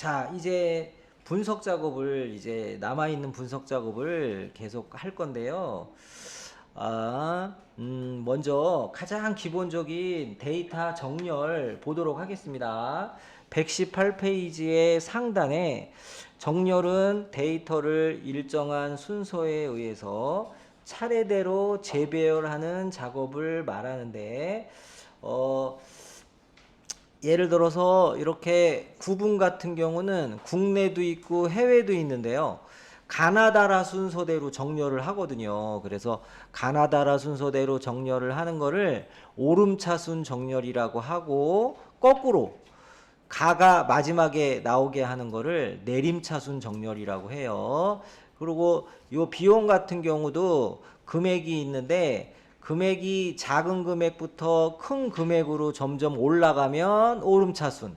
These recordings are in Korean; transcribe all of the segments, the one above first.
자, 이제 분석 작업을 남아있는 분석 작업을 계속 할 건데요. 먼저 가장 기본적인 데이터 정렬 보도록 하겠습니다. 118페이지의 상단에 정렬은 데이터를 일정한 순서에 의해서 차례대로 재배열하는 작업을 말하는데, 예를 들어서 이렇게 구분 같은 경우는 국내도 있고 해외도 있는데요. 가나다라 순서대로 정렬을 하거든요. 그래서 가나다라 순서대로 정렬을 하는 거를 오름차순 정렬이라고 하고, 거꾸로 가가 마지막에 나오게 하는 거를 내림차순 정렬이라고 해요. 그리고 요 비용 같은 경우도 금액이 있는데, 금액이 작은 금액부터 큰 금액으로 점점 올라가면 오름차순,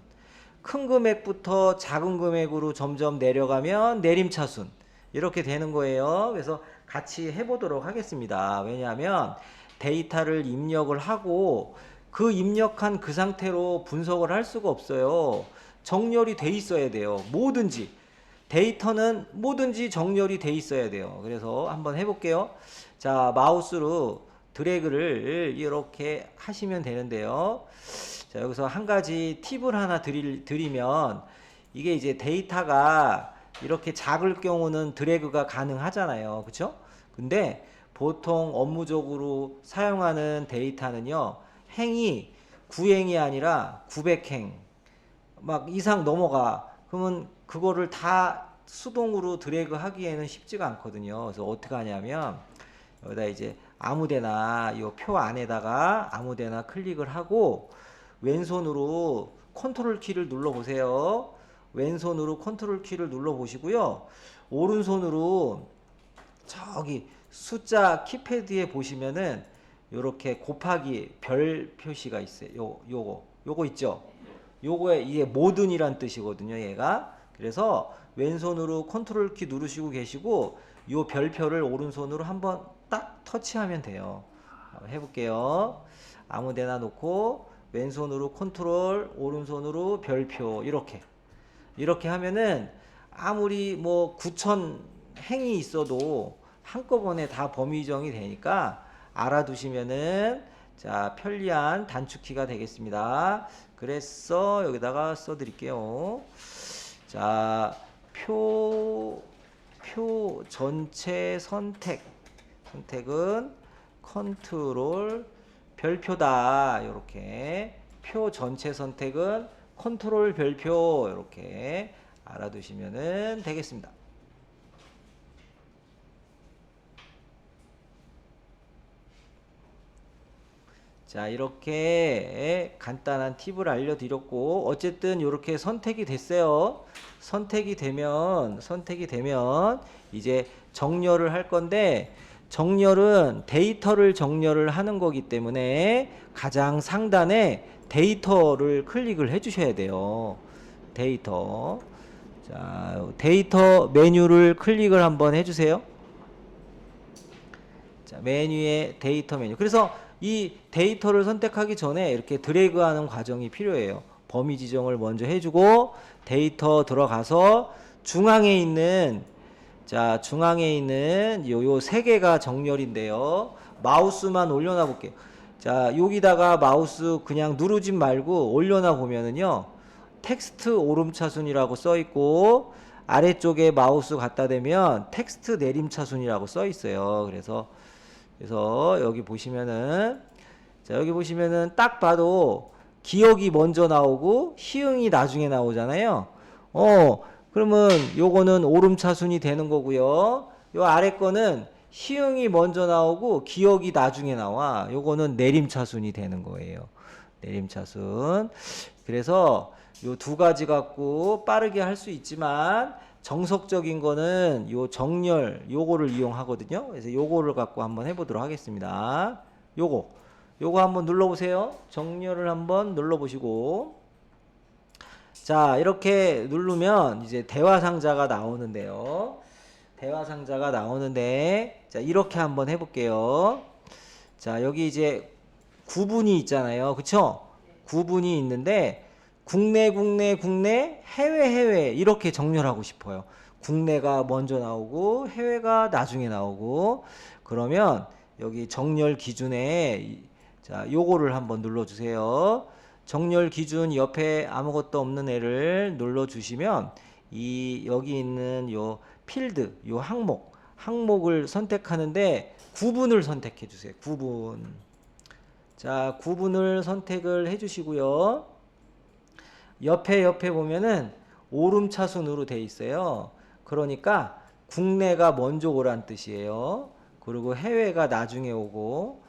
큰 금액부터 작은 금액으로 점점 내려가면 내림차순, 이렇게 되는 거예요. 그래서 같이 해보도록 하겠습니다. 왜냐하면 데이터를 입력을 하고 그 입력한 그 상태로 분석을 할 수가 없어요. 정렬이 돼 있어야 돼요. 뭐든지 데이터는 뭐든지 정렬이 돼 있어야 돼요. 그래서 한번 해볼게요. 자, 마우스로 드래그를 이렇게 하시면 되는데요. 자, 여기서 한 가지 팁을 하나 드리면, 이게 이제 데이터가 이렇게 작을 경우는 드래그가 가능하잖아요. 그쵸? 근데 보통 업무적으로 사용하는 데이터는요, 행이 9행이 아니라 900행 막 이상 넘어가. 그러면 그거를 다 수동으로 드래그 하기에는 쉽지가 않거든요. 그래서 어떻게 하냐면, 여기다 이제 아무데나 이 표 안에다가 아무데나 클릭을 하고 왼손으로 컨트롤 키를 눌러 보세요. 왼손으로 컨트롤 키를 눌러 보시고요. 오른손으로 저기 숫자 키패드에 보시면은 요렇게 곱하기 별 표시가 있어요. 요거 있죠? 요거에 이게 모든이란 뜻이거든요, 얘가. 그래서 왼손으로 컨트롤 키 누르시고 계시고 요 별표를 오른손으로 한번 딱 터치하면 돼요. 한번 해볼게요. 아무 데나 놓고 왼손으로 컨트롤, 오른손으로 별표, 이렇게 하면은 아무리 뭐 9천 행이 있어도 한꺼번에 다 범위정이 되니까 알아두시면은, 자, 편리한 단축키가 되겠습니다. 그래서 여기다가 써드릴게요. 자, 표 전체 선택은 컨트롤 별표다. 이렇게 표 전체 선택은 컨트롤 별표, 이렇게 알아두시면 되겠습니다. 자, 이렇게 간단한 팁을 알려드렸고, 어쨌든 이렇게 선택이 됐어요. 선택이 되면 이제 정렬을 할 건데, 정렬은 데이터를 정렬을 하는 거기 때문에 가장 상단에 데이터를 클릭을 해 주셔야 돼요. 데이터. 자, 데이터 메뉴를 클릭을 한번 해 주세요. 자, 메뉴에 데이터 메뉴. 그래서 이 데이터를 선택하기 전에 이렇게 드래그하는 과정이 필요해요. 범위 지정을 먼저 해주고 데이터 들어가서 중앙에 있는, 자, 중앙에 있는 요 세 개가 정렬인데요. 마우스만 올려놔 볼게요. 자, 여기다가 마우스 그냥 누르지 말고 올려놔 보면은요, 텍스트 오름차순이라고 써 있고 아래쪽에 마우스 갖다 대면 텍스트 내림차순이라고 써 있어요. 그래서 여기 보시면은, 자, 여기 보시면은 딱 봐도 기억이 먼저 나오고 시흥이 나중에 나오잖아요. 그러면 요거는 오름차순이 되는 거고요. 요 아래 거는 시흥이 먼저 나오고 기억이 나중에 나와. 요거는 내림차순이 되는 거예요. 내림차순. 그래서 요 두 가지 갖고 빠르게 할 수 있지만, 정석적인 거는 요 정렬, 요거를 이용하거든요. 그래서 요거를 갖고 한번 해보도록 하겠습니다. 요거 한번 눌러보세요. 정렬을 한번 눌러보시고, 자, 이렇게 누르면 이제 대화 상자가 나오는데요. 대화 상자가 나오는데, 자, 이렇게 한번 해볼게요. 자, 여기 이제 구분이 있잖아요. 그쵸? 구분이 있는데, 국내, 해외 이렇게 정렬하고 싶어요. 국내가 먼저 나오고 해외가 나중에 나오고. 그러면 여기 정렬 기준에 자, 요거를 한번 눌러 주세요. 정렬 기준 옆에 아무것도 없는 애를 눌러 주시면 이 여기 있는 요 필드, 요 항목을 선택하는데 구분을 선택해 주세요. 구분. 자, 구분을 선택을 해 주시고요. 옆에 보면은 오름차순으로 돼 있어요. 그러니까 국내가 먼저 오란 뜻이에요. 그리고 해외가 나중에 오고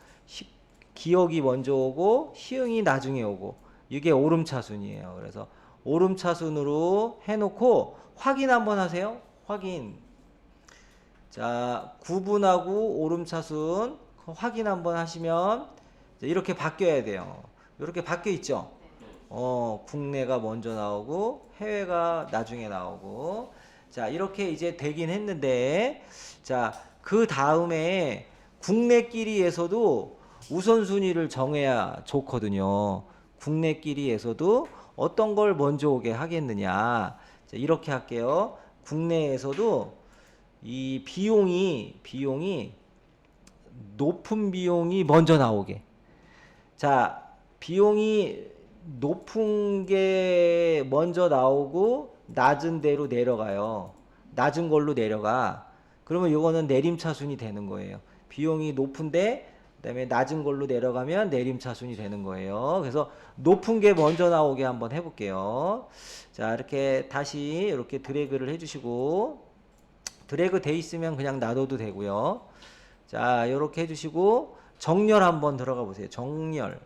기역이 먼저 오고 시흥이 나중에 오고 이게 오름차순이에요. 그래서 오름차순으로 해놓고 확인 한번 하세요. 확인. 자, 구분하고 오름차순 확인 한번 하시면 이렇게 바뀌어야 돼요. 이렇게 바뀌어 있죠. 국내가 먼저 나오고 해외가 나중에 나오고. 자, 이렇게 이제 되긴 했는데, 자, 그 다음에 국내끼리에서도 우선순위를 정해야 좋거든요. 국내끼리에서도 어떤 걸 먼저 오게 하겠느냐. 자, 이렇게 할게요. 국내에서도 이 비용이 높은 비용이 먼저 나오게. 자, 비용이 높은 게 먼저 나오고 낮은 대로 내려가요. 낮은 걸로 내려가. 그러면 이거는 내림차순이 되는 거예요. 비용이 높은데 그다음에 낮은 걸로 내려가면 내림차순이 되는 거예요. 그래서 높은 게 먼저 나오게 한번 해볼게요. 자, 이렇게 다시 이렇게 드래그를 해주시고, 드래그 돼 있으면 그냥 놔둬도 되고요. 자, 이렇게 해주시고 정렬 한번 들어가 보세요. 정렬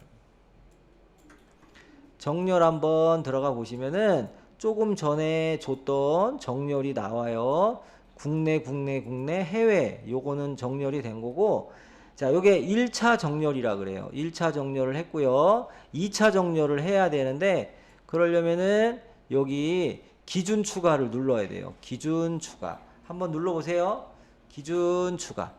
한번 들어가 보시면은 조금 전에 줬던 정렬이 나와요. 국내, 해외. 요거는 정렬이 된 거고. 자, 요게 1차 정렬이라 그래요. 1차 정렬을 했고요. 2차 정렬을 해야 되는데 그러려면은 여기 기준 추가를 눌러야 돼요. 기준 추가. 한번 눌러 보세요. 기준 추가.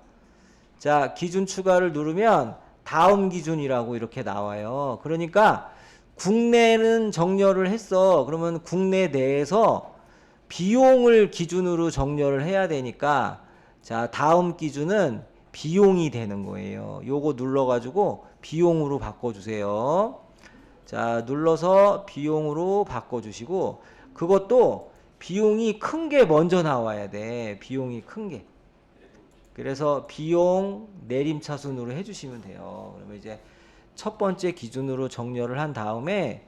자, 기준 추가를 누르면 다음 기준이라고 이렇게 나와요. 그러니까 국내는 정렬을 했어. 그러면 국내 내에서 비용을 기준으로 정렬을 해야 되니까, 자, 다음 기준은 비용이 되는 거예요. 요거 눌러가지고 비용으로 바꿔주세요. 자, 눌러서 비용으로 바꿔주시고, 그것도 비용이 큰 게 먼저 나와야 돼. 비용이 큰 게. 그래서 비용 내림차순으로 해주시면 돼요. 그러면 이제 첫 번째 기준으로 정렬을 한 다음에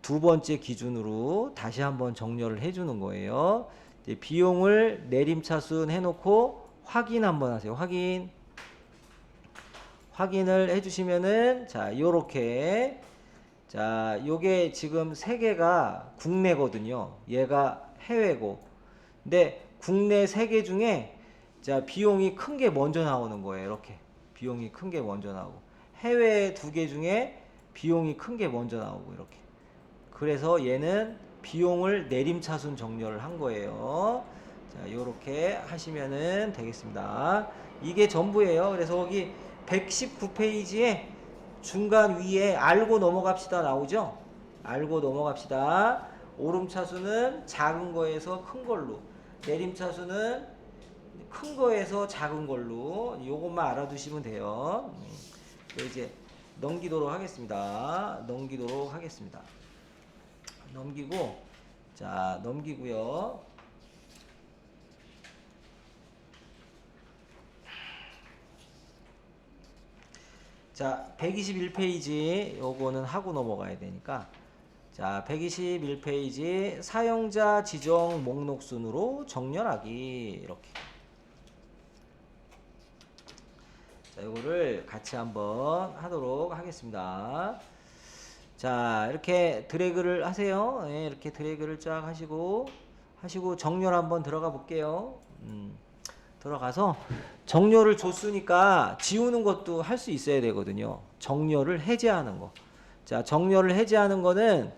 두 번째 기준으로 다시 한번 정렬을 해주는 거예요. 이제 비용을 내림차순 해놓고 확인 한번 하세요. 확인을 해주시면은, 자, 요렇게. 자, 요게 지금 세 개가 국내거든요. 얘가 해외고. 근데 국내 세 개 중에, 자, 비용이 큰 게 먼저 나오는 거예요. 이렇게. 비용이 큰 게 먼저 나오고. 해외 두 개 중에 비용이 큰 게 먼저 나오고, 이렇게. 그래서 얘는 비용을 내림차순 정렬을 한 거예요. 자, 요렇게 하시면은 되겠습니다. 이게 전부예요. 그래서 거기 119페이지에 중간 위에 알고 넘어갑시다 나오죠? 알고 넘어갑시다. 오름차순은 작은 거에서 큰 걸로, 내림차순은 큰 거에서 작은 걸로, 요것만 알아두시면 돼요. 이제 넘기도록 하겠습니다. 넘기고, 자, 넘기고요. 자, 121페이지 요거는 하고 넘어가야 되니까, 자, 121페이지 사용자 지정 목록 순으로 정렬하기. 이렇게. 자, 이거를 같이 한번 하도록 하겠습니다. 자, 이렇게 드래그를 하세요. 네, 이렇게 드래그를 쫙 하시고 정렬 한번 들어가 볼게요. 들어가서 정렬을 줬으니까 지우는 것도 할 수 있어야 되거든요. 정렬을 해제하는 거. 자, 정렬을 해제하는 거는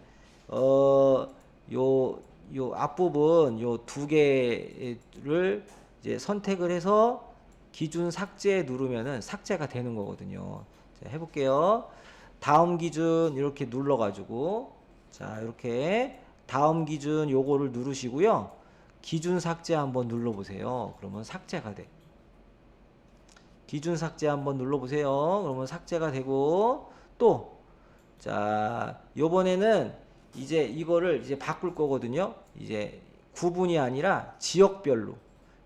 요 앞부분 요 두 개를 이제 선택을 해서 기준 삭제 누르면은 삭제가 되는 거거든요. 자, 해볼게요. 다음 기준 이렇게 눌러가지고 자, 이렇게 다음 기준 요거를 누르시고요. 기준 삭제 한번 눌러보세요. 그러면 삭제가 돼. 기준 삭제 한번 눌러보세요. 그러면 삭제가 되고, 또, 자, 요번에는 이제 이거를 이제 바꿀 거거든요. 이제 구분이 아니라 지역별로.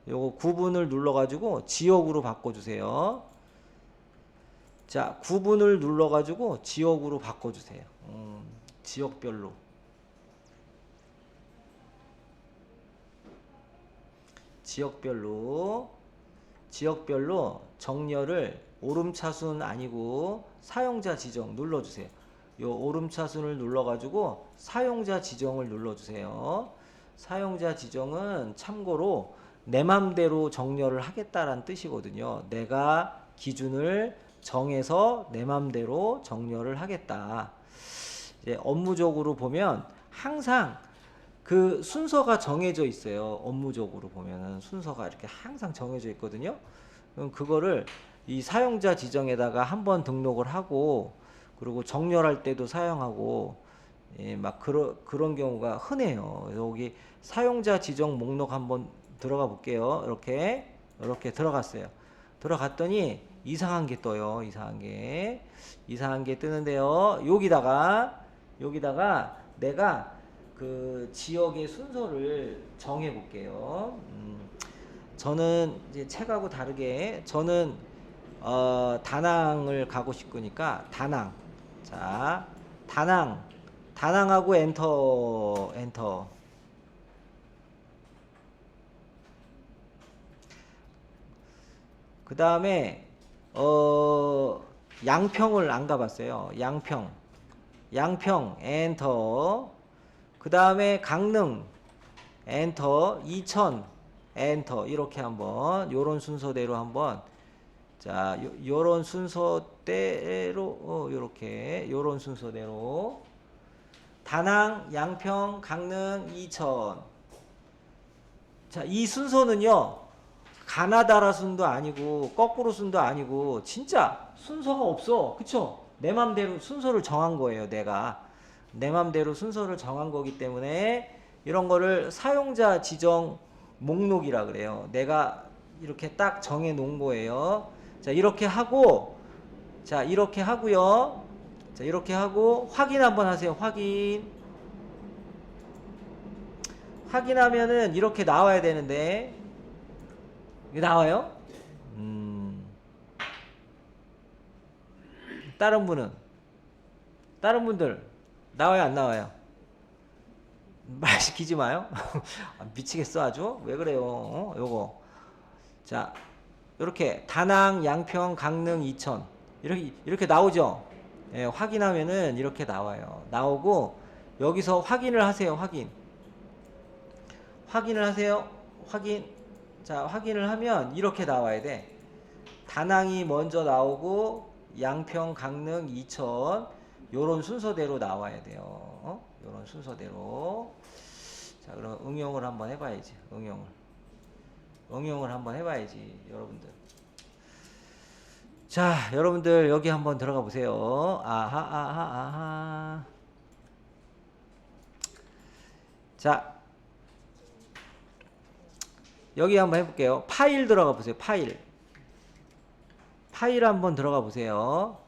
요거 구분을 눌러가지고 지역으로 바꿔주세요. 자, 구분을 눌러가지고 지역으로 바꿔주세요. 지역별로. 지역별로 정렬을 오름차순 아니고 사용자 지정 눌러주세요. 요 오름차순을 눌러가지고 사용자 지정을 눌러주세요. 사용자 지정은 참고로 내 맘대로 정렬을 하겠다라는 뜻이거든요. 내가 기준을 정해서 내 맘대로 정렬을 하겠다. 이제 업무적으로 보면 항상 그 순서가 정해져 있어요. 업무적으로 보면은 순서가 이렇게 항상 정해져 있거든요. 그럼 그거를 이 사용자 지정에다가 한번 등록을 하고, 그리고 정렬할 때도 사용하고, 예, 막 그런 경우가 흔해요. 그래서 여기 사용자 지정 목록 한번 들어가 볼게요. 이렇게 들어갔어요. 들어갔더니 이상한 게 떠요. 이상한 게 뜨는데요. 여기다가 내가 그 지역의 순서를 정해 볼게요. 저는 이제 책하고 다르게 저는 다낭을 가고 싶으니까 다낭. 자, 다낭하고 엔터. 그 다음에 양평을 안 가봤어요. 양평 엔터. 그 다음에 강릉 엔터. 이천 엔터. 이렇게 한번 요런 순서대로 한번, 자, 요런 순서대로 요런 순서대로 다낭, 양평, 강릉, 이천. 자, 이 순서는요 가나다라 순도 아니고 거꾸로 순도 아니고 진짜 순서가 없어. 그쵸? 내 맘대로 순서를 정한 거예요. 내가 내 맘대로 순서를 정한 거기 때문에 이런 거를 사용자 지정 목록이라 그래요. 내가 이렇게 딱 정해 놓은 거예요. 자, 이렇게 하고요. 자, 이렇게 하고 확인 한번 하세요. 확인하면은 이렇게 나와야 되는데 이게 나와요? 다른 분들 나와요, 안 나와요? 말 시키지 마요. 미치겠어 아주. 왜 그래요? 요거. 자, 이렇게 다낭, 양평, 강릉, 이천 이렇게 나오죠. 예, 확인하면은 이렇게 나와요. 나오고 여기서 확인을 하세요. 확인을 하세요. 자, 확인을 하면 이렇게 나와야 돼. 다낭이 먼저 나오고 양평, 강릉, 이천 요런 순서대로 나와야 돼요. 요런 순서대로. 자, 그럼 응용을 한번 해봐야지. 응용을 한번 해봐야지, 여러분들. 자, 여러분들 여기 한번 들어가 보세요. 아하. 자, 여기 한번 해볼게요. 파일 들어가 보세요. 파일 한번 들어가 보세요.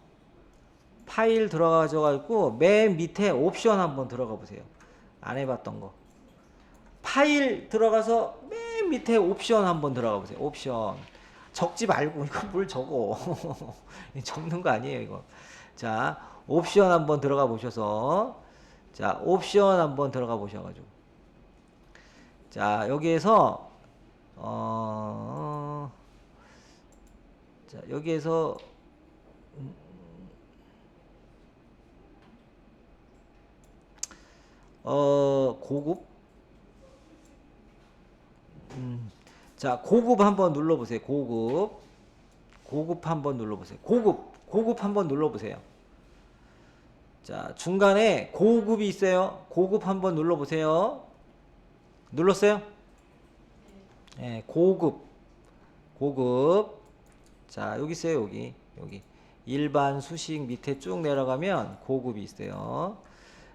파일 들어가셔가지고 맨 밑에 옵션 한번 들어가 보세요. 안 해봤던 거. 파일 들어가서 맨 밑에 옵션 한번 들어가 보세요. 옵션. 적지 말고 이거 뭘 적어. 적는 거 아니에요 이거. 자, 옵션 한번 들어가 보셔서, 자, 옵션 한번 들어가 보셔가지고, 자, 여기에서 자, 여기에서 고급. 자, 고급 한번 눌러보세요. 고급 한번 눌러보세요. 고급 한번 눌러보세요. 자, 중간에 고급이 있어요. 고급 한번 눌러보세요. 눌렀어요? 네, 고급. 자, 여기 있어요. 여기 일반 수식 밑에 쭉 내려가면 고급이 있어요.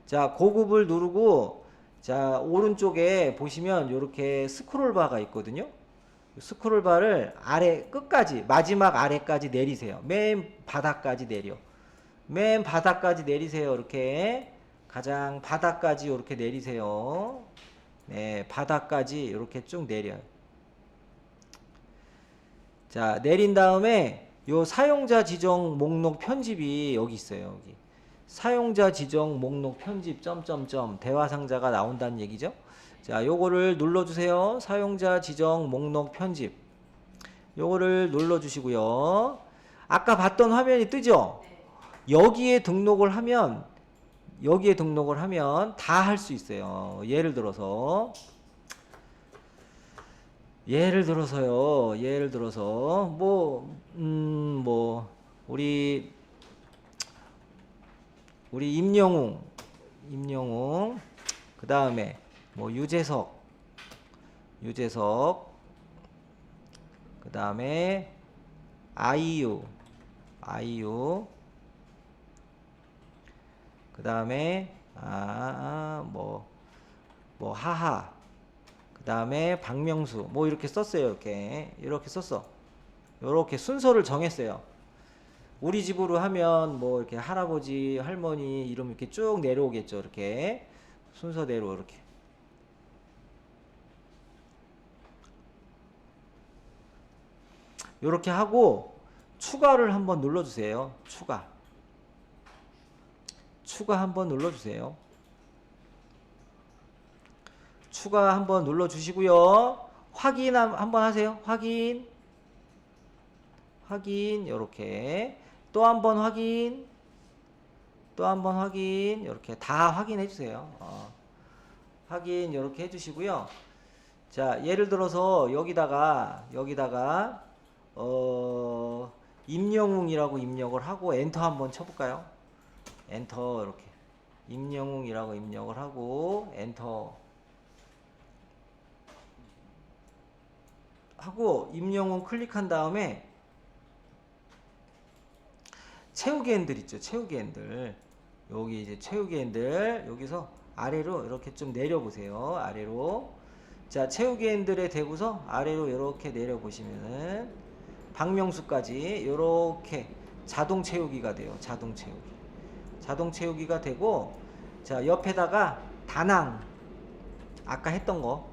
자, 고급을 누르고, 자, 오른쪽에 보시면 이렇게 스크롤 바가 있거든요. 스크롤 바를 아래 끝까지, 마지막 아래까지 내리세요. 맨 바닥까지 내려. 맨 바닥까지 내리세요. 이렇게. 가장 바닥까지 이렇게 내리세요. 네, 바닥까지 이렇게 쭉 내려요. 자, 내린 다음에 요 사용자 지정 목록 편집이 여기 있어요. 여기. 사용자 지정 목록 편집 점점점 대화 상자가 나온다는 얘기죠. 자, 요거를 눌러 주세요. 사용자 지정 목록 편집. 요거를 눌러 주시고요. 아까 봤던 화면이 뜨죠? 여기에 등록을 하면 다 할 수 있어요. 예를 들어서요. 예를 들어서 뭐 우리 임영웅 그 다음에 뭐 유재석 그 다음에 아이유 그 다음에 뭐 하하 그 다음에 박명수 뭐 이렇게 썼어요. 이렇게 썼어. 이렇게 순서를 정했어요. 우리 집으로 하면 뭐 이렇게 할아버지 할머니 이름 이렇게 쭉 내려오겠죠. 이렇게 순서대로 이렇게 하고 추가를 한번 눌러주세요. 추가 한번 눌러주세요. 추가 한번 눌러주시고요. 확인 한번 하세요. 확인 이렇게 또 한번 확인 이렇게 다 확인해 주세요. 확인 이렇게 해주시고요. 자, 예를 들어서 여기다가 임영웅이라고 입력을 하고 엔터 한번 쳐볼까요? 엔터 이렇게 임영웅이라고 입력을 하고 엔터 하고 임영웅 클릭한 다음에 채우기 핸들 있죠. 채우기 핸들 여기 이제 채우기 핸들 여기서 아래로 이렇게 좀 내려보세요. 아래로 자, 채우기 핸들에 대고서 아래로 이렇게 내려보시면은 박명수까지 이렇게 자동 채우기가 돼요. 자동 채우기가 되고 자, 옆에다가 다낭 아까 했던 거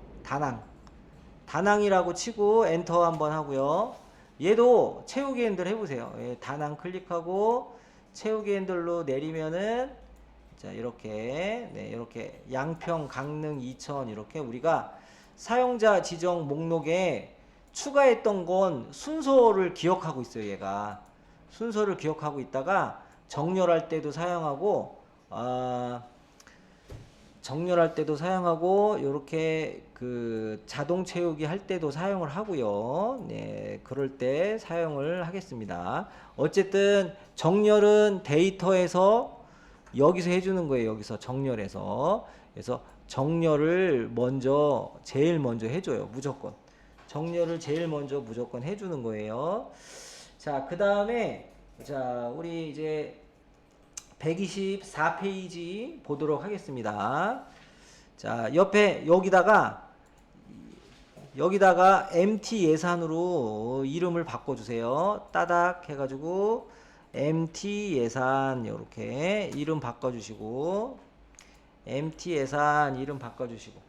다낭이라고 치고 엔터 한번 하고요. 얘도 채우기 핸들 해보세요. 예, 다낭 클릭하고 채우기 핸들로 내리면은 자, 이렇게 이렇게 양평 강릉 이천 이렇게 우리가 사용자 지정 목록에 추가했던 건 순서를 기억하고 있어요. 얘가 순서를 기억하고 있다가 정렬할 때도 사용하고 이렇게 그 자동 채우기 할 때도 사용을 하고요. 네, 그럴 때 사용을 하겠습니다. 어쨌든 정렬은 데이터에서 여기서 해주는 거예요. 여기서 정렬해서. 그래서 정렬을 제일 먼저 해줘요. 무조건. 정렬을 제일 먼저 무조건 해주는 거예요. 자, 그 다음에 자, 우리 이제 124페이지 보도록 하겠습니다. 자, 옆에 여기다가 MT 예산으로 이름을 바꿔주세요. 따닥 해가지고 MT 예산 이렇게 이름 바꿔주시고 MT 예산 이름 바꿔주시고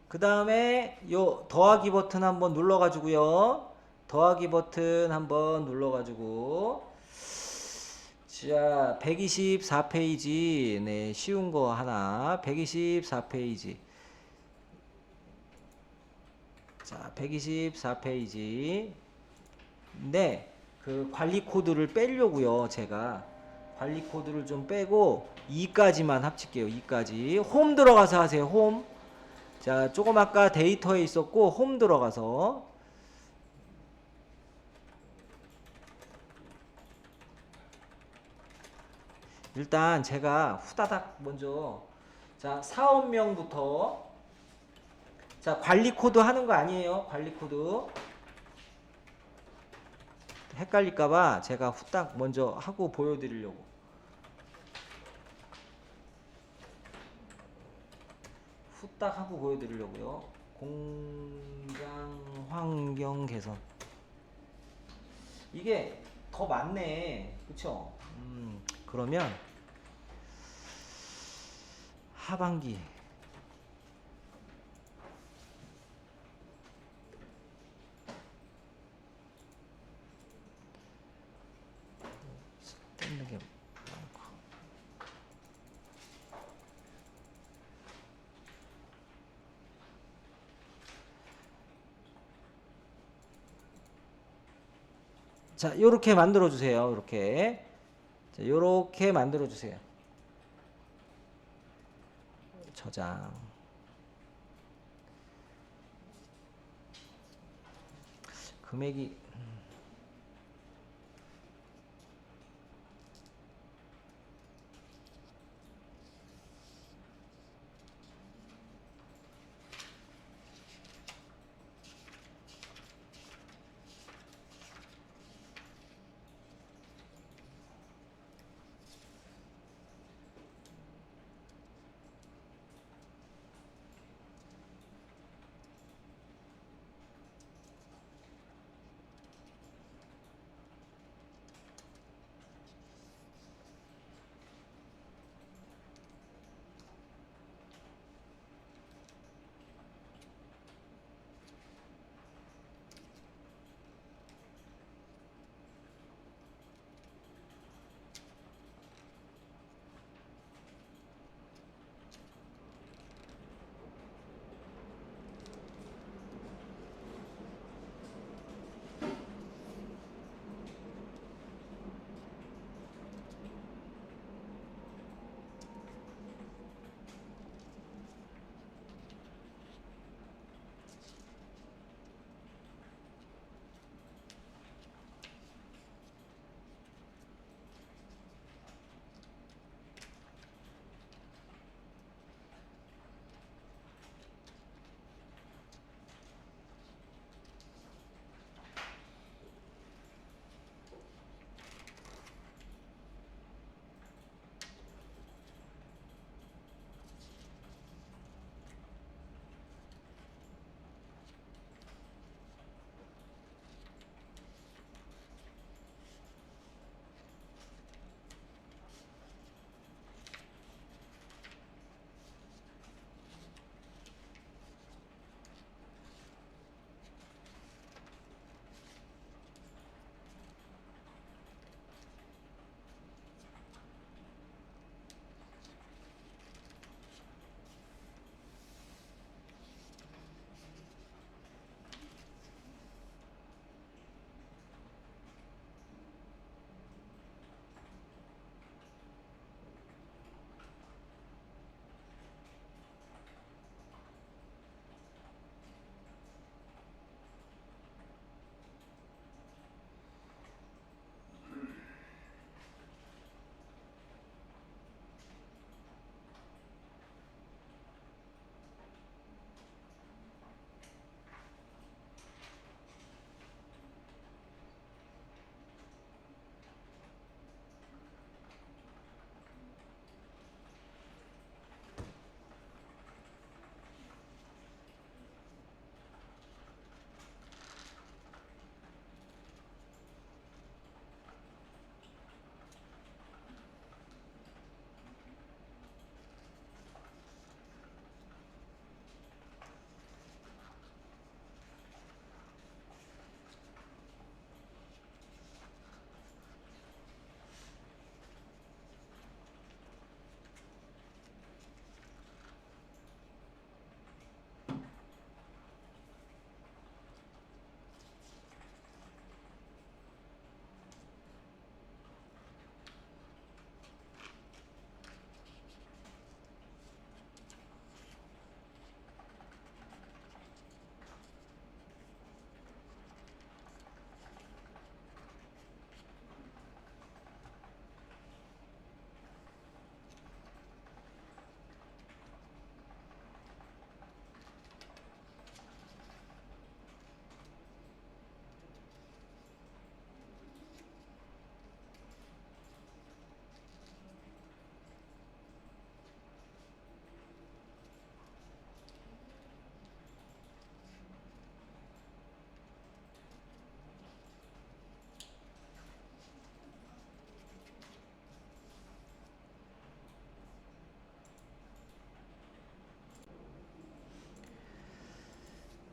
그 다음에 요 더하기 버튼 한번 눌러가지고요. 더하기 버튼 한번 눌러가지고 자 124페이지 네 쉬운 거 하나 124페이지 자 124페이지 네 그 관리 코드를 빼려고요. 제가 관리 코드를 좀 빼고 2까지만 합칠게요. 2까지 홈 들어가서 하세요. 홈 자, 조금 아까 데이터에 있었고 홈 들어가서 일단 제가 후다닥 먼저 자, 사업명부터 자, 관리 코드 하는 거 아니에요. 관리 코드. 헷갈릴까봐 제가 후딱 먼저 하고 보여드리려고. 후딱 하고 보여드리려고요. 공장 환경 개선. 이게 더 많네. 그쵸? 그러면 하반기. 뜯는 게 많고. 자, 요렇게 만들어 주세요. 요렇게. 자, 요렇게 만들어 주세요. 저장. 금액이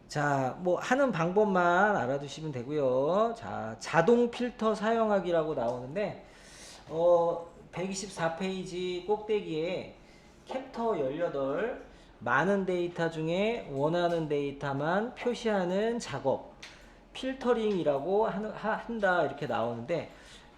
자, 뭐 하는 방법만 알아두시면 되고요. 자, 자동 필터 사용하기라고 나오는데 124페이지 꼭대기에 챕터 18 많은 데이터 중에 원하는 데이터만 표시하는 작업 필터링이라고 한다 이렇게 나오는데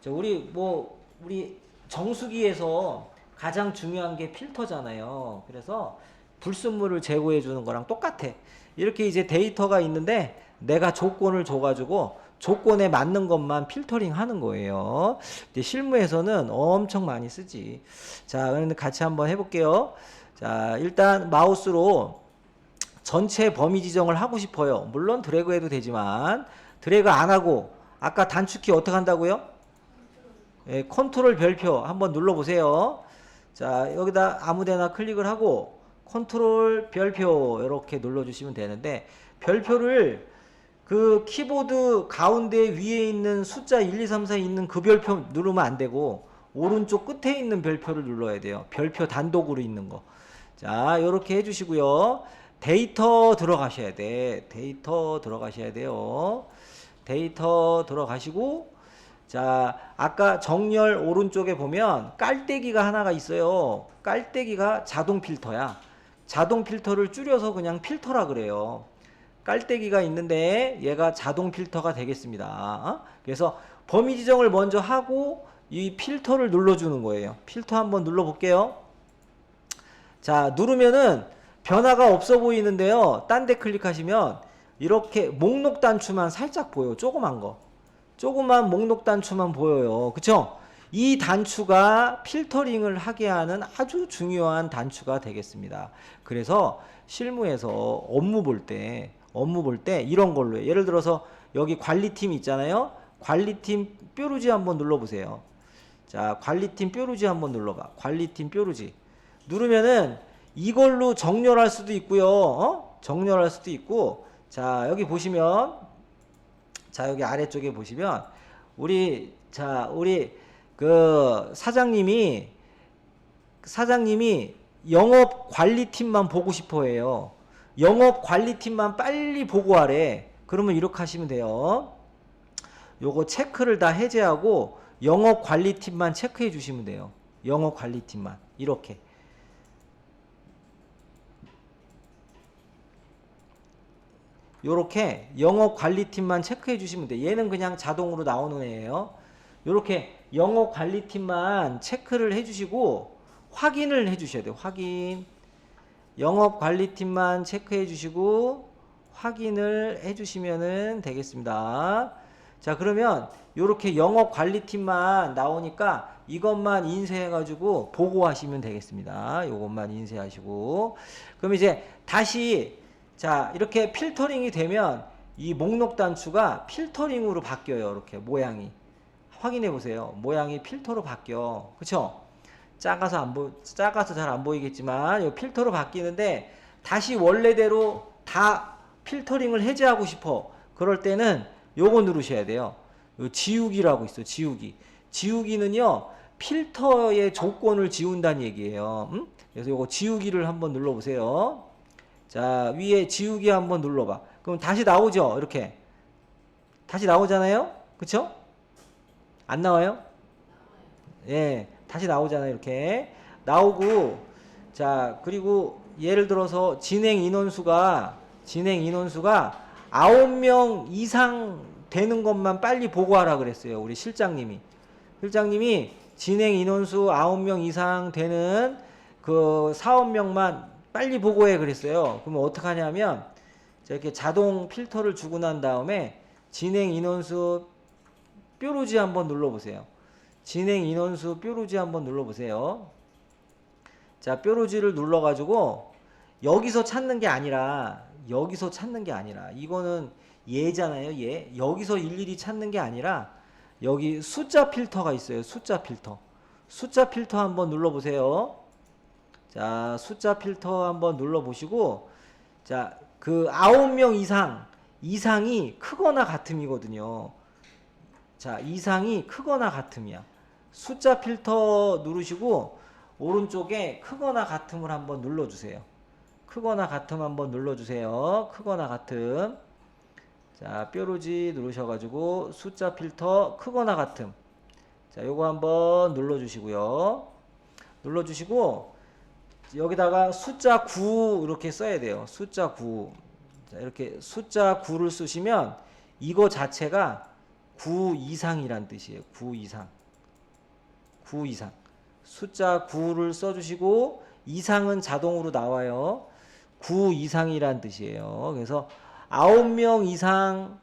우리 정수기에서 가장 중요한 게 필터잖아요. 그래서 불순물을 제거해 주는 거랑 똑같아. 이렇게 이제 데이터가 있는데 내가 조건을 줘가지고 조건에 맞는 것만 필터링 하는 거예요. 이제 실무에서는 엄청 많이 쓰지. 자, 그런데 같이 한번 해볼게요. 자, 일단 마우스로 전체 범위 지정을 하고 싶어요. 물론 드래그 해도 되지만 드래그 안 하고 아까 단축키 어떻게 한다고요? 예, 컨트롤 별표 한번 눌러보세요. 자, 여기다 아무데나 클릭을 하고 컨트롤 별표 이렇게 눌러주시면 되는데 별표를 그 키보드 가운데 위에 있는 숫자 1, 2, 3, 4에 있는 그 별표 누르면 안 되고 오른쪽 끝에 있는 별표를 눌러야 돼요. 별표 단독으로 있는 거. 자, 이렇게 해주시고요. 데이터 들어가셔야 돼. 데이터 들어가셔야 돼요. 데이터 들어가시고 자, 아까 정렬 오른쪽에 보면 깔때기가 하나가 있어요. 깔때기가 자동 필터야. 자동 필터를 줄여서 그냥 필터라 그래요. 깔때기가 있는데 얘가 자동 필터가 되겠습니다. 그래서 범위 지정을 먼저 하고 이 필터를 눌러주는 거예요. 필터 한번 눌러볼게요. 자, 누르면은 변화가 없어 보이는데요. 딴 데 클릭하시면 이렇게 목록 단추만 살짝 보여요. 조그만 거. 조그만 목록 단추만 보여요. 그쵸? 이 단추가 필터링을 하게 하는 아주 중요한 단추가 되겠습니다. 그래서 실무에서 업무 볼 때 이런 걸로 해요. 예를 들어서 여기 관리팀 있잖아요. 관리팀 뾰루지 한번 눌러보세요. 자, 관리팀 뾰루지 한번 눌러봐. 관리팀 뾰루지. 누르면은 이걸로 정렬할 수도 있고요. 정렬할 수도 있고. 자, 여기 보시면 자, 여기 아래쪽에 보시면 우리 그 사장님이 영업 관리팀만 보고 싶어 해요. 영업 관리팀만 빨리 보고하래. 그러면 이렇게 하시면 돼요. 요거 체크를 다 해제하고 영업 관리팀만 체크해 주시면 돼요. 영업 관리팀만 이렇게. 요렇게 영업 관리팀만 체크해 주시면 돼. 얘는 그냥 자동으로 나오는 애예요. 요렇게 영업 관리팀만 체크를 해 주시고 확인을 해 주셔야 돼요. 확인. 영업 관리팀만 체크해 주시고 확인을 해 주시면 되겠습니다. 자, 그러면 요렇게 영업 관리팀만 나오니까 이것만 인쇄해 가지고 보고하시면 되겠습니다. 요것만 인쇄하시고 그럼 이제 다시 자, 이렇게 필터링이 되면 이 목록 단추가 필터링으로 바뀌어요. 이렇게 모양이. 확인해 보세요. 모양이 필터로 바뀌어. 그쵸? 작아서 잘 안 보이겠지만 이 필터로 바뀌는데 다시 원래대로 다 필터링을 해제하고 싶어. 그럴 때는 요거 누르셔야 돼요. 요 지우기라고 있어. 지우기. 지우기는요. 필터의 조건을 지운다는 얘기예요. 그래서 요거 지우기를 한번 눌러보세요. 자, 위에 지우기 한번 눌러봐. 그럼 다시 나오죠? 이렇게. 다시 나오잖아요? 그쵸? 안 나와요? 예, 다시 나오잖아요. 이렇게. 나오고, 자, 그리고 예를 들어서 진행 인원수가 9명 이상 되는 것만 빨리 보고하라 그랬어요. 우리 실장님이. 실장님이 진행 인원수 9명 이상 되는 그 사업명만 빨리 보고해 그랬어요. 그러면 어떡하냐면 이렇게 자동 필터를 주고 난 다음에 진행 인원수 뾰루지 한번 눌러보세요. 진행 인원수 뾰루지 한번 눌러보세요. 자, 뾰루지를 눌러가지고 여기서 찾는 게 아니라 이거는 얘잖아요. 얘. 여기서 일일이 찾는 게 아니라 여기 숫자 필터가 있어요. 숫자 필터. 숫자 필터 한번 눌러보세요. 자, 숫자 필터 한번 눌러보시고 자, 그 9명 이상이 크거나 같음이거든요. 자, 이상이 크거나 같음이야. 숫자 필터 누르시고 오른쪽에 크거나 같음을 한번 눌러주세요. 크거나 같음 한번 눌러주세요. 크거나 같음. 자, 뾰루지 누르셔가지고 숫자 필터 크거나 같음. 자, 요거 한번 눌러주시고요. 눌러주시고 여기다가 숫자 9 이렇게 써야 돼요. 숫자 9. 자, 이렇게 숫자 9를 쓰시면 이거 자체가 9 이상이란 뜻이에요. 9 이상. 9 이상. 숫자 9를 써주시고 이상은 자동으로 나와요. 9 이상이란 뜻이에요. 그래서 9명 이상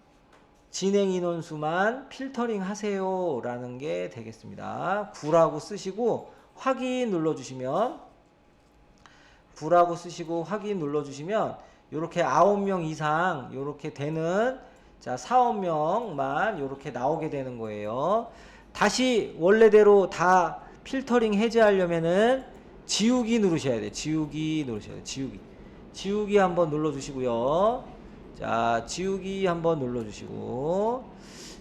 진행 인원수만 필터링 하세요 라는 게 되겠습니다. 9라고 쓰시고 확인 눌러주시면 9라고 쓰시고 확인 눌러주시면 이렇게 9명 이상 이렇게 되는 자 사업명만 이렇게 나오게 되는 거예요. 다시 원래대로 다 필터링 해제하려면은 지우기 누르셔야 돼요. 지우기 누르셔야 돼요. 지우기 한번 눌러주시고요. 자 지우기 한번 눌러주시고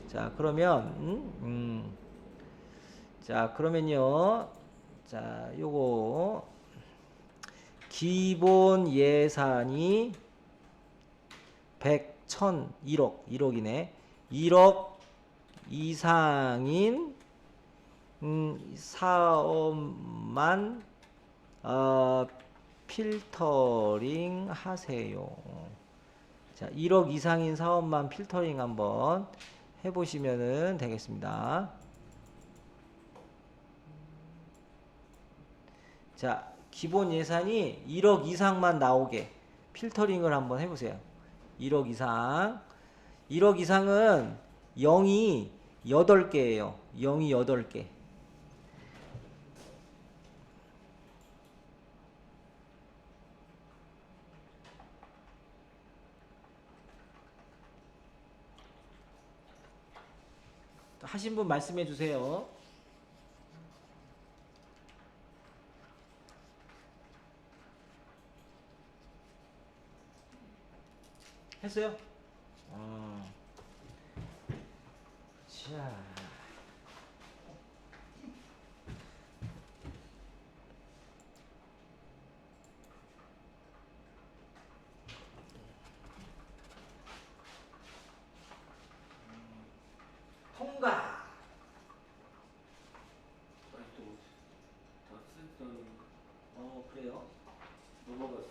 자 그러면 자 그러면요 자 요거 기본 예산이 100, 1000, 1억 1억이네 1억 이상인 사업만 필터링 하세요. 자, 1억 이상인 사업만 필터링 한번 해보시면 되겠습니다. 자, 기본 예산이 1억 이상만 나오게 필터링을 한번 해보세요. 1억 이상. 1억 이상은 0이 8개예요. 0이 8개. 하신 분 말씀해 주세요. 했어요? 자. 통과. 그래요? 넘어갔어.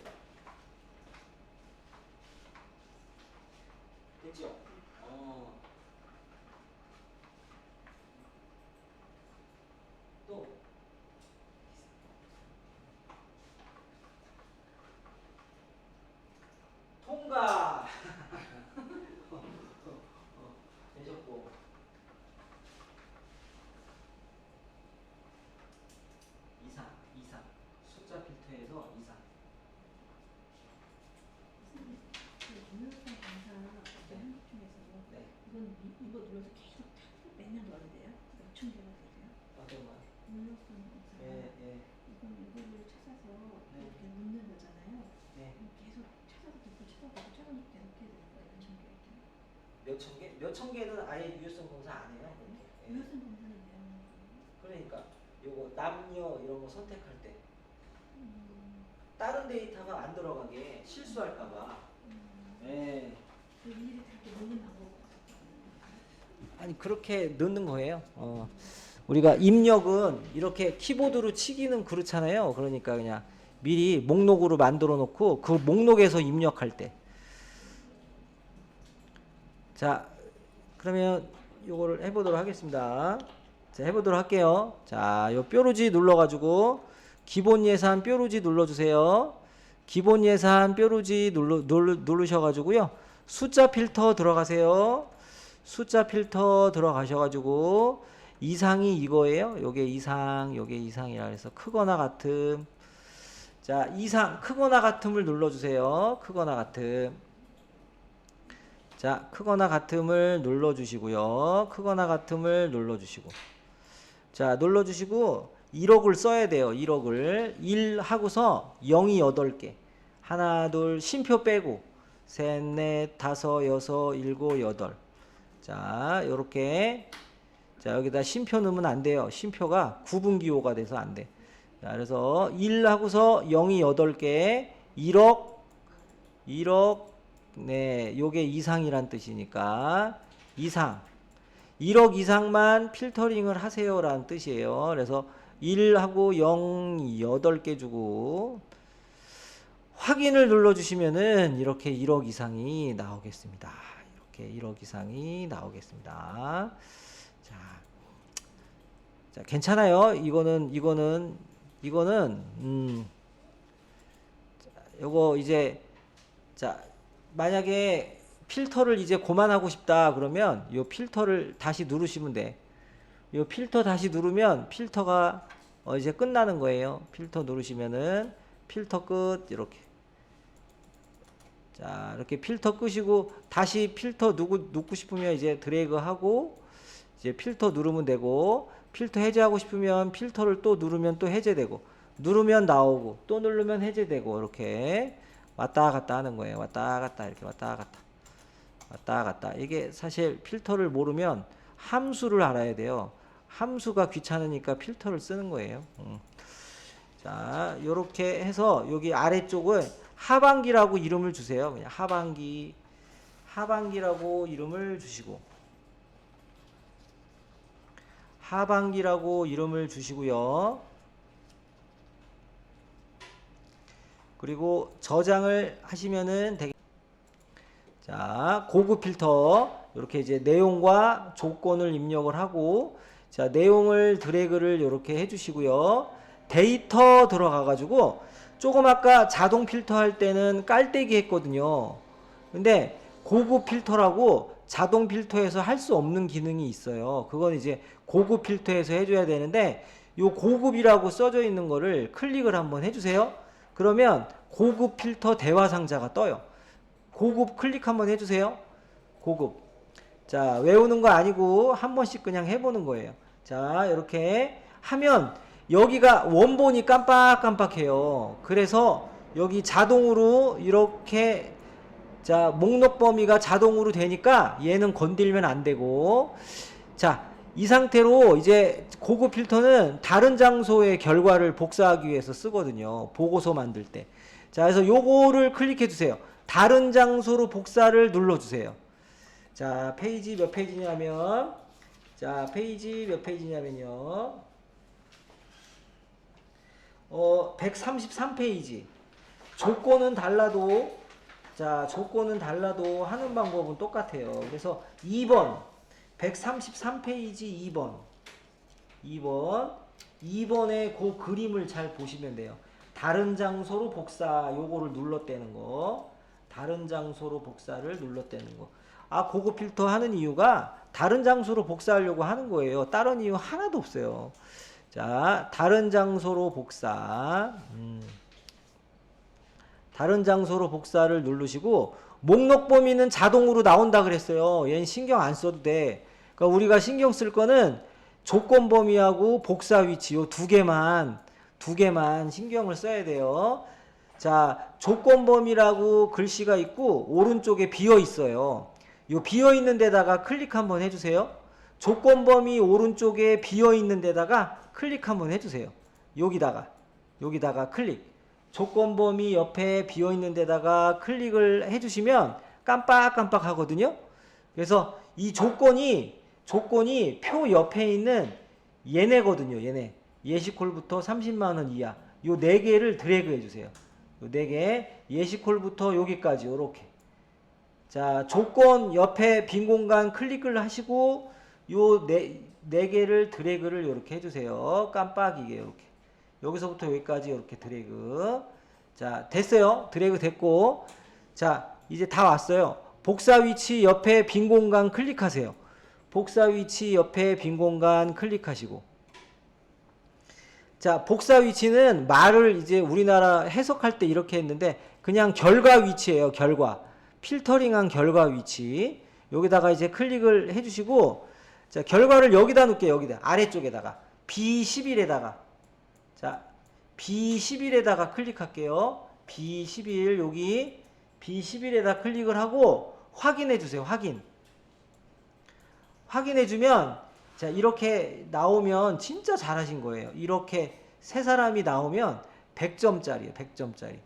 됐죠? 또. 통과. 되셨고. 이상. 숫자 필터에서 이상. 동영상 강사 어떤 한국 중에서 네. 이거 눌러서 계속 매년 넣어야 돼요? 몇천 개가 되세요? 어떤 거? 동영상 강사 예. 이거를 찾아서 네. 이렇게 넣는 거잖아요. 네. 계속 찾아서 듣고 찾아서 계속 해야 되는 거예요. 몇천 개 이렇게. 몇천 개? 몇천 개는 아예 유효성 검사 안 해요. 그렇게. 예. 유효성 검사는 왜 하는 거예요? 그러니까 요거 남녀 이런 거 선택할 때 음, 다른 데이터가 안 들어가게 실수할까 봐. 예. 그 일일이 다 이렇게 넣는 방법을 아니 그렇게 넣는 거예요. 우리가 입력은 이렇게 키보드로 치기는 그렇잖아요. 그러니까 그냥 미리 목록으로 만들어 놓고 그 목록에서 입력할 때. 자, 그러면 요거를 해보도록 하겠습니다. 자, 해보도록 할게요. 자, 요 뾰루지 눌러가지고 기본 예산 뾰루지 눌러주세요. 기본 예산 뾰루지 누르셔가지고요. 숫자 필터 들어가세요. 숫자 필터 들어가셔가지고 이상이 이거예요. 요게 이상이라 해서 크거나 같음. 자, 이상 크거나 같음을 눌러주세요. 크거나 같음. 자, 크거나 같음을 눌러주시고요. 크거나 같음을 눌러주시고. 자, 눌러주시고 1억을 써야 돼요. 1억을 1 하고서 0이 8개. 하나, 둘, 쉼표 빼고 셋, 넷, 다섯, 여섯, 일곱, 여덟. 자, 요렇게. 자, 여기다 쉼표 넣으면 안 돼요. 쉼표가 구분기호가 돼서 안 돼. 자, 그래서 1 하고서 0이 8개, 1억, 1억, 네, 요게 이상이란 뜻이니까 이상. 1억 이상만 필터링을 하세요라는 뜻이에요. 그래서 1하고 0, 8개 주고 확인을 눌러주시면은 이렇게 1억 이상이 나오겠습니다. 이렇게 1억 이상이 나오겠습니다. 자, 괜찮아요. 요거 이제, 자, 만약에 필터를 이제 그만하고 싶다 그러면 요 필터를 다시 누르시면 돼. 요 필터 다시 누르면 필터가 이제 끝나는 거예요. 필터 누르시면은 필터 끝. 이렇게. 자, 이렇게 필터 끄시고 다시 필터 누고 싶으면 이제 드래그 하고 이제 필터 누르면 되고, 필터 해제하고 싶으면 필터를 또 누르면 또 해제되고, 누르면 나오고 또 누르면 해제되고, 이렇게 왔다 갔다 하는 거예요. 왔다 갔다, 이렇게 왔다 갔다 왔다 갔다. 이게 사실 필터를 모르면 함수를 알아야 돼요. 함수가 귀찮으니까 필터를 쓰는 거예요. 자, 요렇게 해서 여기 아래쪽을 하반기라고 이름을 주세요. 그냥 하반기라고 이름을 주시고, 하반기라고 이름을 주시고요. 그리고 저장을 하시면은 되겠. 자, 고급 필터 이렇게 이제 내용과 조건을 입력을 하고, 자, 내용을 드래그를 이렇게 해주시고요. 데이터 들어가 가지고 조금 아까 자동 필터 할 때는 깔때기 했거든요. 근데 고급 필터라고 자동 필터에서 할 수 없는 기능이 있어요. 그건 이제 고급 필터에서 해줘야 되는데, 요 고급이라고 써져 있는 거를 클릭을 한번 해주세요. 그러면 고급 필터 대화 상자가 떠요. 고급 클릭 한번 해주세요. 고급. 자, 외우는 거 아니고 한 번씩 그냥 해보는 거예요. 자, 이렇게 하면 여기가 원본이 깜빡깜빡해요. 그래서 여기 자동으로 이렇게, 자, 목록 범위가 자동으로 되니까 얘는 건들면 안 되고, 자, 이 상태로 이제 고급 필터는 다른 장소의 결과를 복사하기 위해서 쓰거든요. 보고서 만들 때. 자, 그래서 요거를 클릭해 주세요. 다른 장소로 복사를 눌러 주세요. 자, 페이지 몇 페이지냐면, 자, 페이지 몇 페이지냐면요. 133페이지. 조건은 달라도, 자, 조건은 달라도 하는 방법은 똑같아요. 그래서 2번, 133페이지 2번에 그 그림을 잘 보시면 돼요. 다른 장소로 복사, 요거를 눌렀다는 거. 다른 장소로 복사를 눌렀다는 거. 아, 고급 필터 하는 이유가 다른 장소로 복사하려고 하는 거예요. 다른 이유 하나도 없어요. 자, 다른 장소로 복사. 다른 장소로 복사를 누르시고, 목록 범위는 자동으로 나온다 그랬어요. 얘는 신경 안 써도 돼. 그러니까 우리가 신경 쓸 거는 조건 범위하고 복사 위치, 요 두 개만 신경을 써야 돼요. 자, 조건 범위라고 글씨가 있고 오른쪽에 비어 있어요. 요 비어 있는 데다가 클릭 한번 해주세요. 조건 범위 오른쪽에 비어 있는 데다가 클릭 한번 해주세요. 여기다가 클릭. 조건 범위 옆에 비어 있는 데다가 클릭을 해주시면 깜빡깜빡 하거든요. 그래서 이 조건이 표 옆에 있는 얘네거든요. 얘네. 예시콜부터 30만원 이하. 요 4개를 드래그 해주세요. 요 4개. 예시콜부터 여기까지 요렇게. 자, 조건 옆에 빈 공간 클릭을 하시고 요 4개를 드래그를 요렇게 해주세요. 깜빡이게 요렇게. 여기서부터 여기까지 이렇게 드래그. 자, 됐어요. 드래그 됐고, 자, 이제 다 왔어요. 복사 위치 옆에 빈 공간 클릭하세요. 복사 위치 옆에 빈 공간 클릭하시고, 자, 복사 위치는 말을 이제 우리나라 해석할 때 이렇게 했는데 그냥 결과 위치예요. 결과. 필터링한 결과 위치. 여기다가 이제 클릭을 해주시고, 자, 결과를 여기다 놓을게요. 여기다. 아래쪽에다가. B11에다가. 자, B11에다가 클릭할게요. B11 여기 B11에다 클릭을 하고 확인해 주세요. 확인해 주면, 자, 이렇게 나오면 진짜 잘하신 거예요. 이렇게 세 사람이 나오면 100점짜리예요. 100점짜리.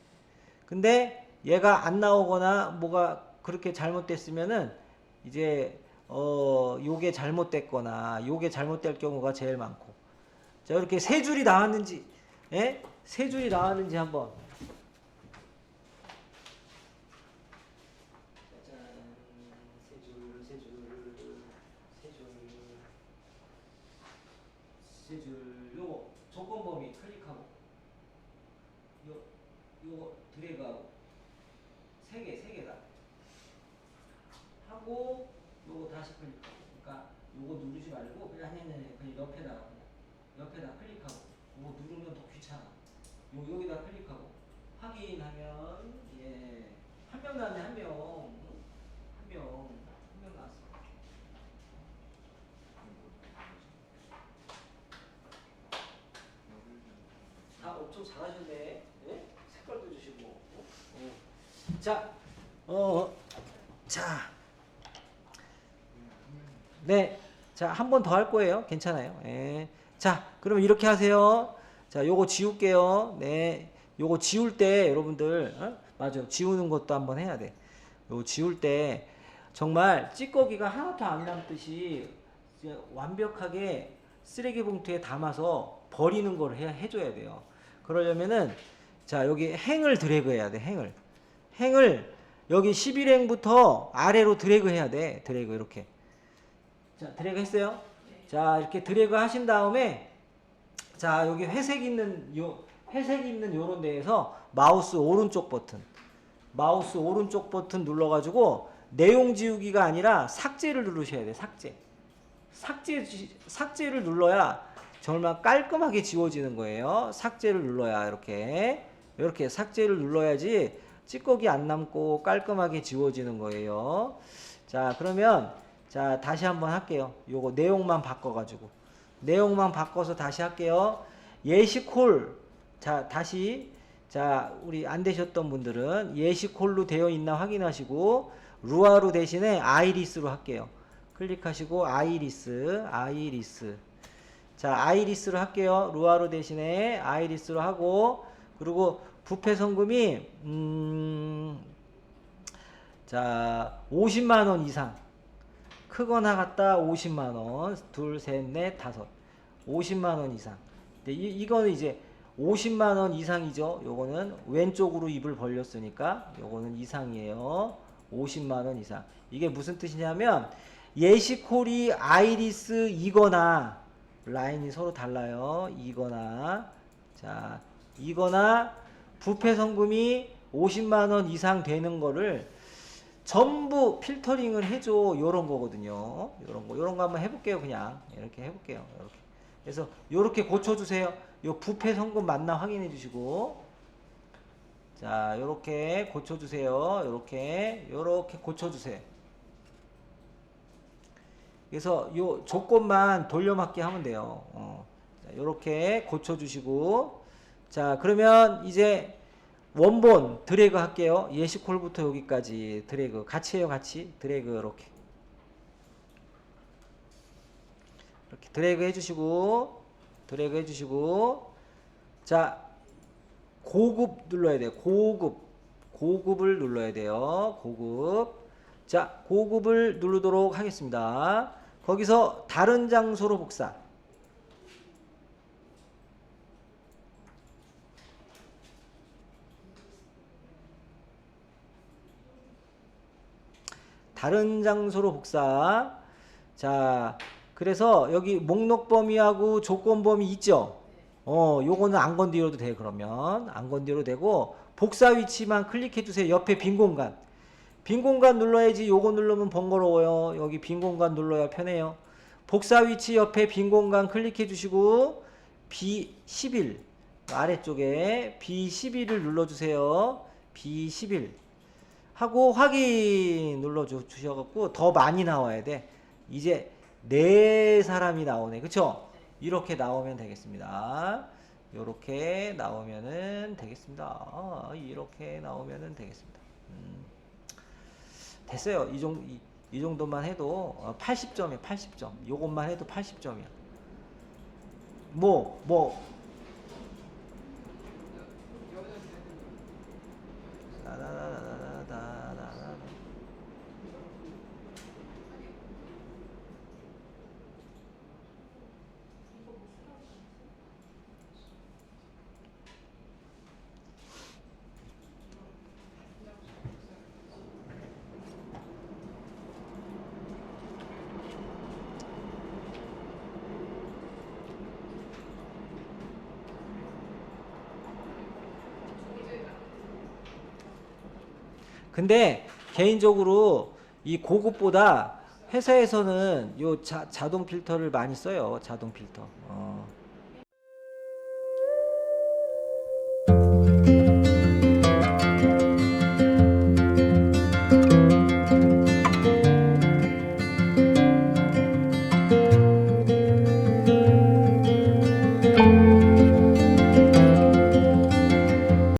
근데 얘가 안 나오거나 뭐가 그렇게 잘못됐으면은 이제 요게 잘못됐거나 요게 잘못될 경우가 제일 많고. 자, 이렇게 세 줄이 나왔는지, 예? 세 줄이 나왔는지 한번. 짜잔, 세 줄, 세 줄, 세 줄, 세 줄. 요거 조건 범위 클릭하고, 요거 드래그하고, 세 개다. 하고, 요거 다시 클릭하고. 그러니까 요거 누르지 말고 그냥 옆에다 클릭하고. 요거 누르면 더 귀찮아. 여기다 클릭하고 확인하면 예. 한 명 나왔네, 한 명. 응? 한 명 나왔어. 다 엄청 잘하셨네. 예? 색깔도 주시고. 자, 자, 네, 자, 한 번 더 할 거예요. 괜찮아요. 예. 자, 그러면 이렇게 하세요. 자, 요거 지울게요. 네, 요거 지울 때 여러분들, 맞아요. 지우는 것도 한번 해야 돼. 요거 지울 때 정말 찌꺼기가 하나도 안 남듯이 이제 완벽하게 쓰레기 봉투에 담아서 버리는 걸 해줘야 돼요. 그러려면은 자, 여기 행을 드래그 해야 돼. 행을 여기 11행부터 아래로 드래그 해야 돼. 드래그 이렇게. 자, 드래그 했어요? 자, 이렇게 드래그 하신 다음에 자, 여기 회색 있는 요런 데에서 마우스 오른쪽 버튼 눌러 가지고 내용 지우기가 아니라 삭제를 누르셔야 돼. 삭제를 눌러야 정말 깔끔하게 지워지는 거예요. 삭제를 눌러야 이렇게 삭제를 눌러야지 찌꺼기 안 남고 깔끔하게 지워지는 거예요. 자, 그러면 자, 다시 한번 할게요. 요거 내용만 바꿔서 다시 할게요. 예시콜. 자, 다시. 자, 우리 안 되셨던 분들은 예시콜로 되어 있나 확인하시고 루아루 대신에 아이리스로 할게요. 클릭하시고 아이리스. 자, 아이리스로 할게요. 루아루 대신에 아이리스로 하고, 그리고 부패 성금이 자, 50만 원 이상. 크거나 같다 50만 원. 둘, 셋, 넷, 다섯. 50만 원 이상. 근데 이거는 이제 50만 원 이상이죠. 요거는 왼쪽으로 입을 벌렸으니까 요거는 이상이에요. 50만 원 이상. 이게 무슨 뜻이냐면 예시콜이 아이리스 이거나 라인이 서로 달라요. 이거나 자, 이거나 부패 성금이 50만 원 이상 되는 거를 전부 필터링을 해줘. 요런 거거든요. 요런 거 한번 해볼게요. 그냥 이렇게 해볼게요. 이렇게. 그래서 요렇게 고쳐주세요. 요 부패 성금 맞나 확인해 주시고, 자, 요렇게 고쳐주세요. 요렇게 고쳐주세요. 그래서 요 조건만 돌려막기 하면 돼요. 자, 요렇게 고쳐주시고, 자, 그러면 이제 원본 드래그 할게요. 예시콜부터 여기까지 드래그 같이 해요. 같이 드래그 이렇게 드래그 해주시고 자, 고급 눌러야 돼요. 고급을 눌러야 돼요. 자, 고급을 누르도록 하겠습니다. 거기서 다른 장소로 복사. 다른 장소로 복사. 자, 그래서 여기 목록 범위하고 조건 범위 있죠? 요거는 안 건드려도 돼. 그러면 안 건드려도 되고, 복사 위치만 클릭해 주세요. 옆에 빈 공간 눌러야지. 요거 누르면 번거로워요. 여기 빈 공간 눌러야 편해요. 복사 위치 옆에 빈 공간 클릭해 주시고 B11 아래쪽에 B11을 눌러주세요. B11 하고 확인 눌러주셔갖고 더 많이 나와야 돼. 이제 4사람이 나오네. 그쵸? 이렇게 나오면 되겠습니다. 이렇게 나오면은 되겠습니다. 이렇게 나오면은 되겠습니다. 됐어요. 이 정도만 해도 80점이야. 80점. 요것만 해도 80점이야. 따다다다다다다다다. 근데 개인적으로 이 고급보다 회사에서는 요 자동 필터를 많이 써요. 자동 필터.